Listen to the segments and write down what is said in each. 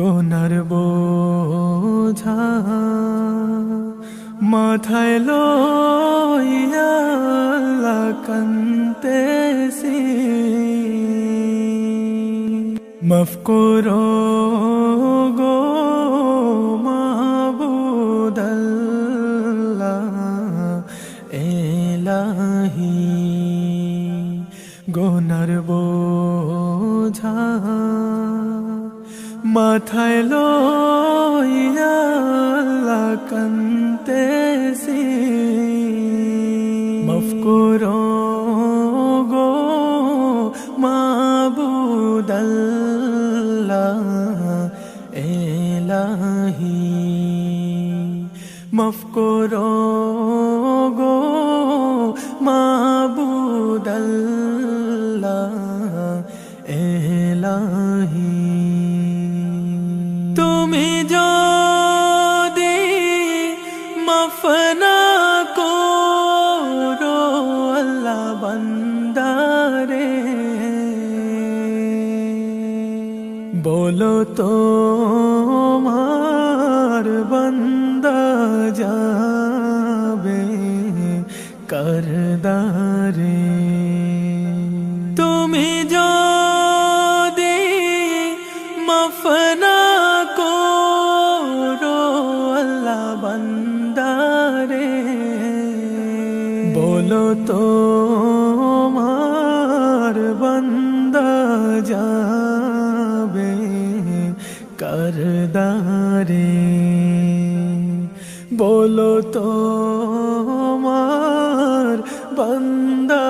গোনার বোঝা মাথায় লইয়া কান্দেছি, মাফ করো গো মাবুদ আল্লাহ এলাহি। গোনার বোঝা মাথায় লইয়া কান্দেছি, মাফ করো গো মাবুদ আল্লাহ এলাহি। মাফ করো গো মাবুদ আল্লাহ এলাহি। তুমি যদি মাফ না করো আল্লাহ বান্দারে, বলো তো তোমার বান্দা যাবে করদারে। তুমি যদি মাফ না করো আল্লাহ বান্দারে, বলো তো তোমার বান্দা যাবে করদারে। বলো তো তোমার বান্দা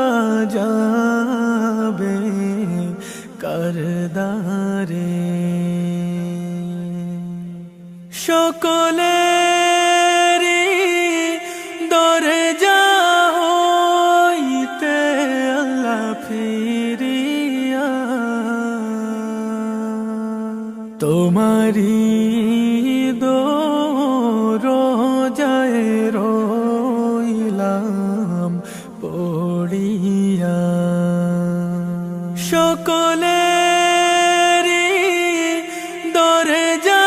যাবে করদারে। সকলেরই দরজা হইতে আল্লাহ ফিরিয়া, তোমারি দরজায় রইলাম পড়িয়া। সকলেরই দরজা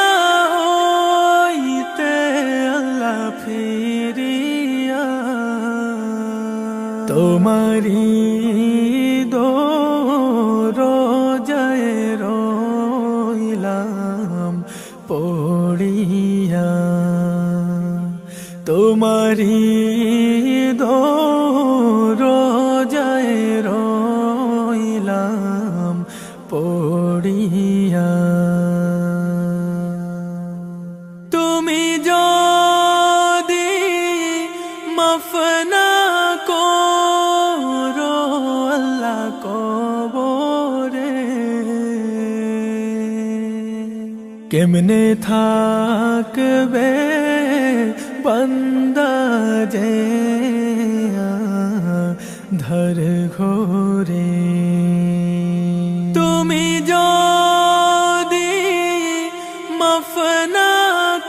হইতে আল্লাহ ফিরিয়া, তোমারি দরজায় রইলাম পড়িয়া। তোমারি দরজায় রইলাম পড়িয়া। তুমি যদি মাফ না করো আল্লাহ কবরে, কেমনে থাকবে বান্দা যে ধর ঘোরে। তুমি যদি মাফ না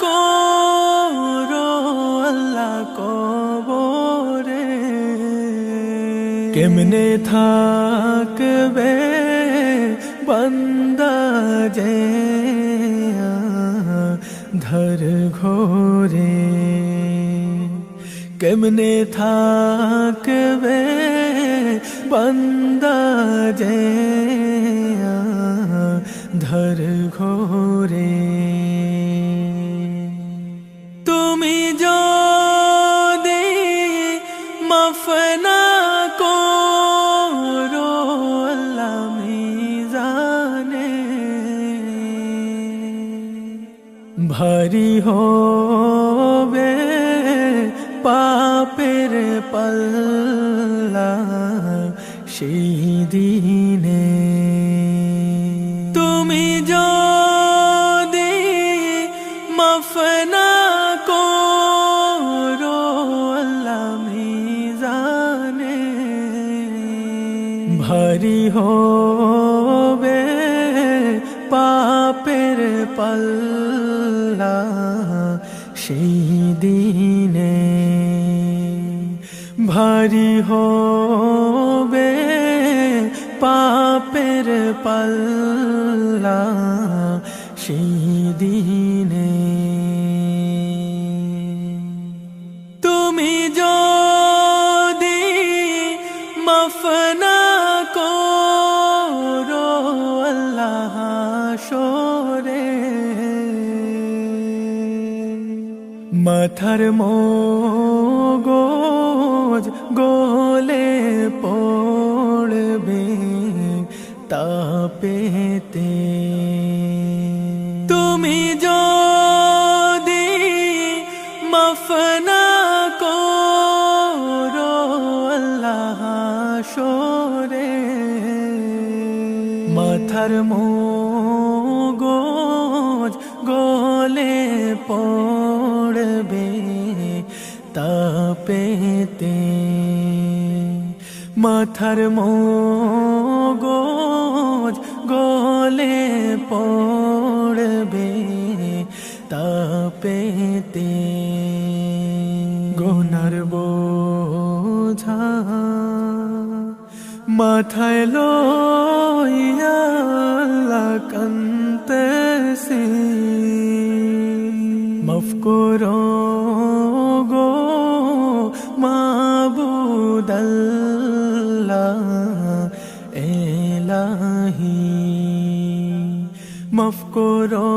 করো আল্লাহ কবরে, কেমনে থাকবে বান্দা যে ধর ঘোরে। কেমনে থাকবে বান্দা যে ধর ঘোরে। তুমি যদি মাফ না করো আল্লাহ মিজানে, ভারী হবে পাপের পাল্লা সেই দিনে। তুমি যদি মাফ না করো আল্লাহ মিজানে, ভারী হবে পাপের পাল্লা সেই দিনে। ভারী হবে পাপের পাল্লা সেই দিনে তুমি যদি মাফ না করো আল্লাহ হাসরে মাথার মগজ গলে পড়বে তাপেতে তুমি যদি মাফ না করো আল্লাহ হাসরে মাথার মগজ গলে পড়বে তাপেতে মাথার মগজ গলে পড়বে তাপেতে গুনার বোঝা মাথায় লইয়া আল্লাহ কান্দেছি মাফ করো গো মাবুদ আল্লাহ এলাহি মাফ করো